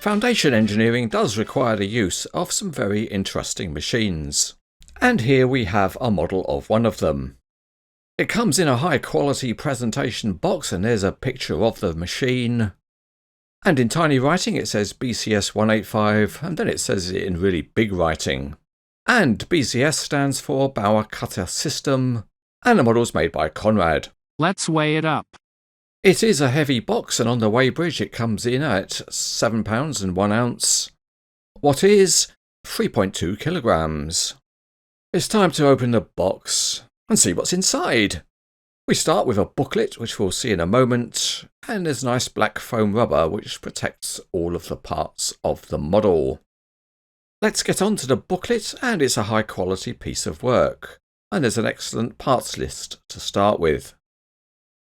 Foundation engineering does require the use of some very interesting machines. And here we have a model of one of them. It comes in a high quality presentation box and there's a picture of the machine. And in tiny writing it says BCS 185 and then it says it in really big writing. And BCS stands for Bauer Cutter System and the model's made by Conrad. Let's weigh it up. It is a heavy box and on the weighbridge it comes in at 7 pounds and 1 ounce. What is 3.2 kilograms. It's time to open the box and see what's inside. We start with a booklet, which we'll see in a moment, and there's nice black foam rubber which protects all of the parts of the model. Let's get on to the booklet, and it's a high quality piece of work, and there's an excellent parts list to start with.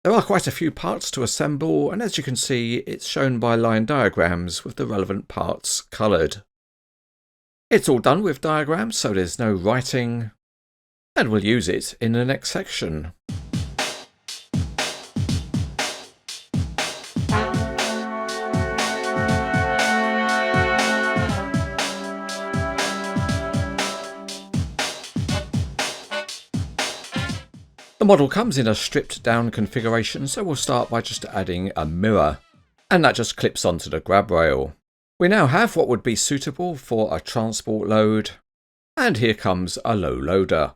There are quite a few parts to assemble, and as you can see it's shown by line diagrams with the relevant parts coloured. It's all done with diagrams, so there's no writing, and we'll use it in the next section. The model comes in a stripped down configuration, so we'll start by just adding a mirror, and that just clips onto the grab rail. We now have what would be suitable for a transport load, and here comes a low loader.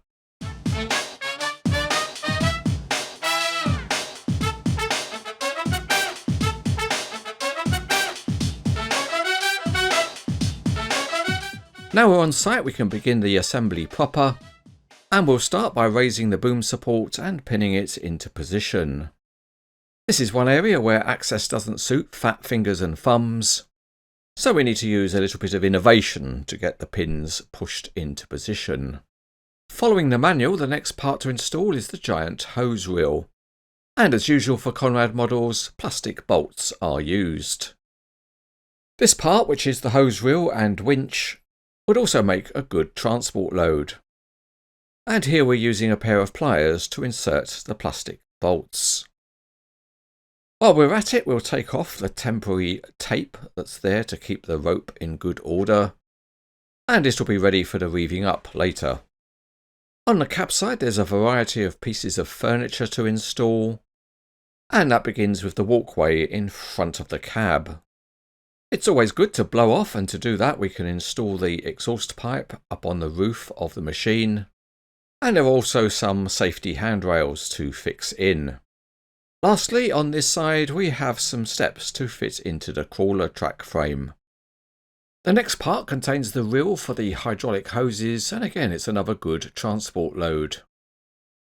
Now we're on site, we can begin the assembly proper, and we'll start by raising the boom support and pinning it into position. This is one area where access doesn't suit fat fingers and thumbs, so we need to use a little bit of innovation to get the pins pushed into position. Following the manual, the next part to install is the giant hose reel, and as usual for Conrad models, plastic bolts are used. This part, which is the hose reel and winch, would also make a good transport load. And here we're using a pair of pliers to insert the plastic bolts. While we're at it, we'll take off the temporary tape that's there to keep the rope in good order, and this will be ready for the reeving up later. On the cab side there's a variety of pieces of furniture to install, and that begins with the walkway in front of the cab. It's always good to blow off, and to do that we can install the exhaust pipe up on the roof of the machine. And there are also some safety handrails to fix in. Lastly, on this side we have some steps to fit into the crawler track frame. The next part contains the reel for the hydraulic hoses, and again it's another good transport load.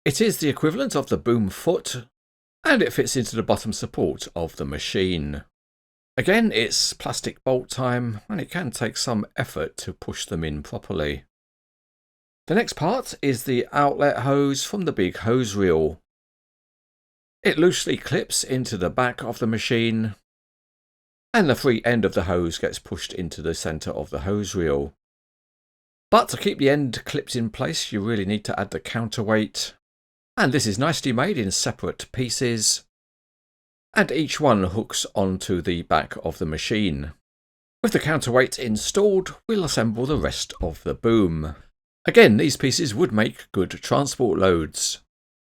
It is the equivalent of the boom foot, and it fits into the bottom support of the machine. Again, it's plastic bolt time, and it can take some effort to push them in properly. The next part is the outlet hose from the big hose reel. It loosely clips into the back of the machine, and the free end of the hose gets pushed into the centre of the hose reel. But to keep the end clipped in place, you really need to add the counterweight, and this is nicely made in separate pieces, and each one hooks onto the back of the machine. With the counterweight installed, we'll assemble the rest of the boom. Again, these pieces would make good transport loads.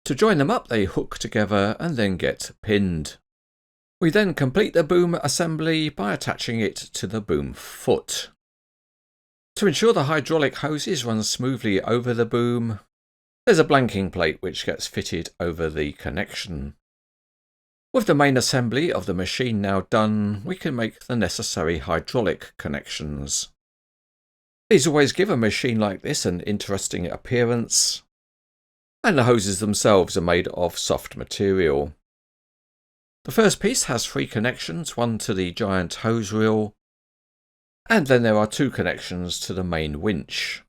To join them up, they hook together and then get pinned. We then complete the boom assembly by attaching it to the boom foot. To ensure the hydraulic hoses run smoothly over the boom, there's a blanking plate which gets fitted over the connection. With the main assembly of the machine now done, we can make the necessary hydraulic connections. These always give a machine like this an interesting appearance, and the hoses themselves are made of soft material. The first piece has 3 connections, one to the giant hose reel, and then there are 2 connections to the main winch.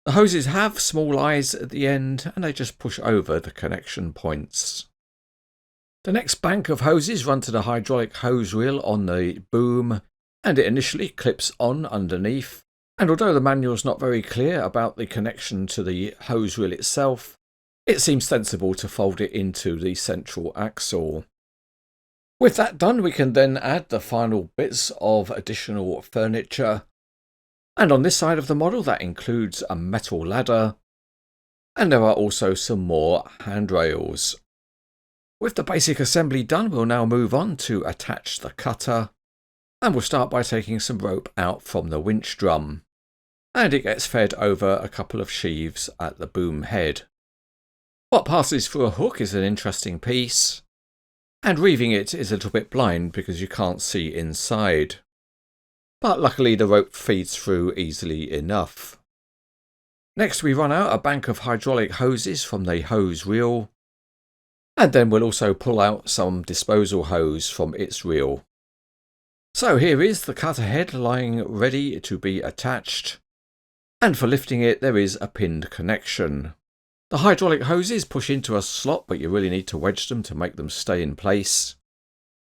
The hoses have small eyes at the end, and they just push over the connection points. The next bank of hoses run to the hydraulic hose reel on the boom, and it initially clips on underneath. And although the manual's not very clear about the connection to the hose reel itself, it seems sensible to fold it into the central axle. With that done, we can then add the final bits of additional furniture. And on this side of the model, that includes a metal ladder. And there are also some more handrails. With the basic assembly done, we'll now move on to attach the cutter. And we'll start by taking some rope out from the winch drum. And it gets fed over a couple of sheaves at the boom head. What passes through a hook is an interesting piece. And reeving it is a little bit blind because you can't see inside. But luckily the rope feeds through easily enough. Next we run out a bank of hydraulic hoses from the hose reel. And then we'll also pull out some disposal hose from its reel. So here is the cutter head lying ready to be attached. And for lifting it there is a pinned connection. The hydraulic hoses push into a slot, but you really need to wedge them to make them stay in place.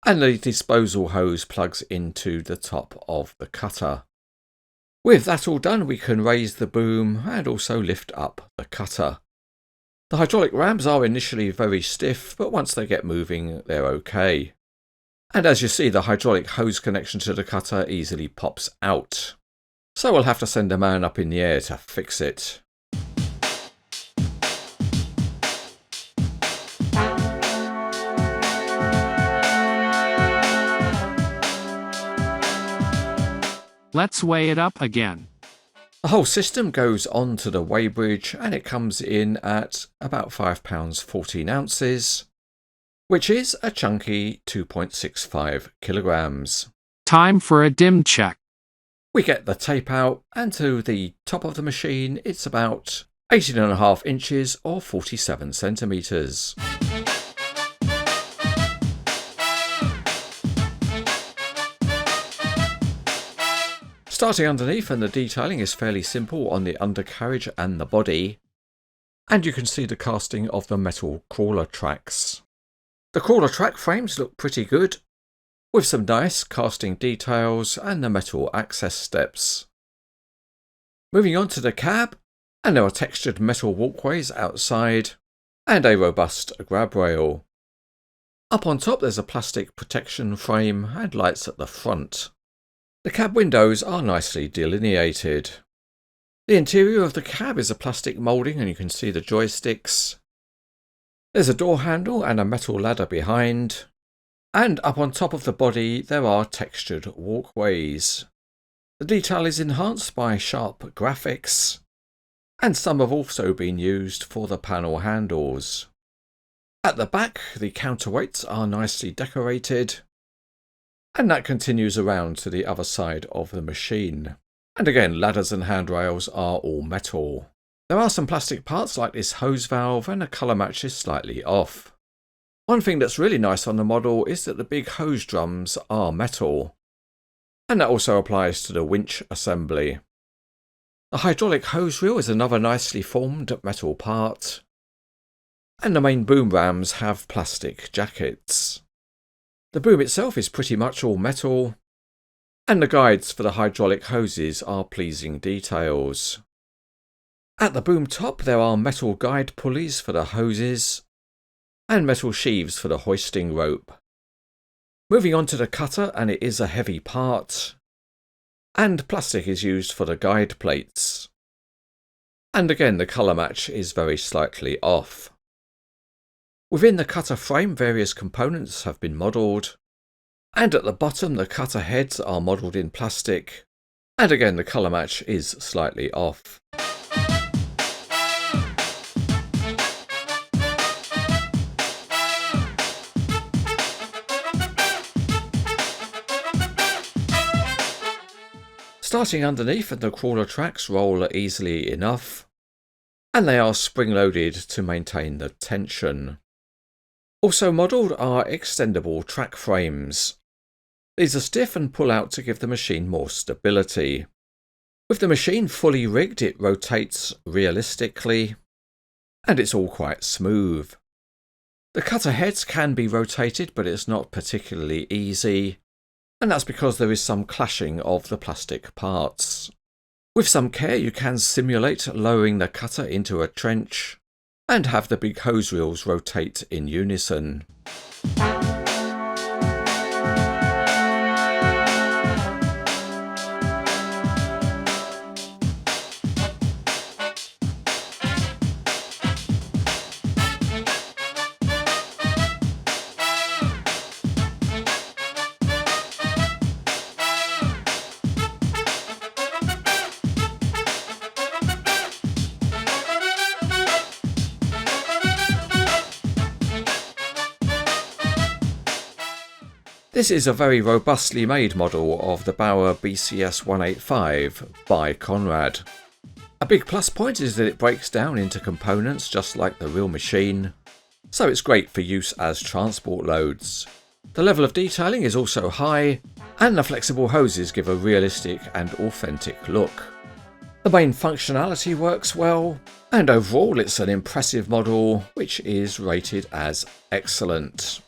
And the disposal hose plugs into the top of the cutter. With that all done, we can raise the boom and also lift up the cutter. The hydraulic rams are initially very stiff, but once they get moving, they're okay. And as you see, the hydraulic hose connection to the cutter easily pops out. So we'll have to send a man up in the air to fix it. Let's weigh it up again. The whole system goes onto the weighbridge and it comes in at about £5 14 ounces, which is a chunky 2.65 kilograms. Time for a dim check. We get the tape out, and to the top of the machine it's about 18.5 inches or 47 centimetres. Starting underneath, and the detailing is fairly simple on the undercarriage and the body. And you can see the casting of the metal crawler tracks. The crawler track frames look pretty good, with some nice casting details and the metal access steps. Moving on to the cab, and there are textured metal walkways outside, and a robust grab rail. Up on top there's a plastic protection frame and lights at the front. The cab windows are nicely delineated. The interior of the cab is a plastic moulding and you can see the joysticks. There's a door handle and a metal ladder behind. And up on top of the body there are textured walkways. The detail is enhanced by sharp graphics. And some have also been used for the panel handles. At the back the counterweights are nicely decorated. And that continues around to the other side of the machine. And again, ladders and handrails are all metal. There are some plastic parts like this hose valve, and the colour match is slightly off. One thing that's really nice on the model is that the big hose drums are metal. And that also applies to the winch assembly. The hydraulic hose reel is another nicely formed metal part. And the main boom rams have plastic jackets. The boom itself is pretty much all metal, and the guides for the hydraulic hoses are pleasing details. At the boom top there are metal guide pulleys for the hoses, and metal sheaves for the hoisting rope. Moving on to the cutter, and it is a heavy part, and plastic is used for the guide plates. And again the colour match is very slightly off. Within the cutter frame various components have been modelled, and at the bottom the cutter heads are modelled in plastic, and again the colour match is slightly off. Starting underneath, and the crawler tracks roll easily enough, and they are spring-loaded to maintain the tension. Also modelled are extendable track frames. These are stiff and pull out to give the machine more stability. With the machine fully rigged, it rotates realistically, and it's all quite smooth. The cutter heads can be rotated, but it's not particularly easy, and that's because there is some clashing of the plastic parts. With some care you can simulate lowering the cutter into a trench, and have the big hose reels rotate in unison. This is a very robustly made model of the Bauer BCS 185 by Conrad. A big plus point is that it breaks down into components just like the real machine, so it's great for use as transport loads. The level of detailing is also high, and the flexible hoses give a realistic and authentic look. The main functionality works well, and overall it's an impressive model which is rated as excellent.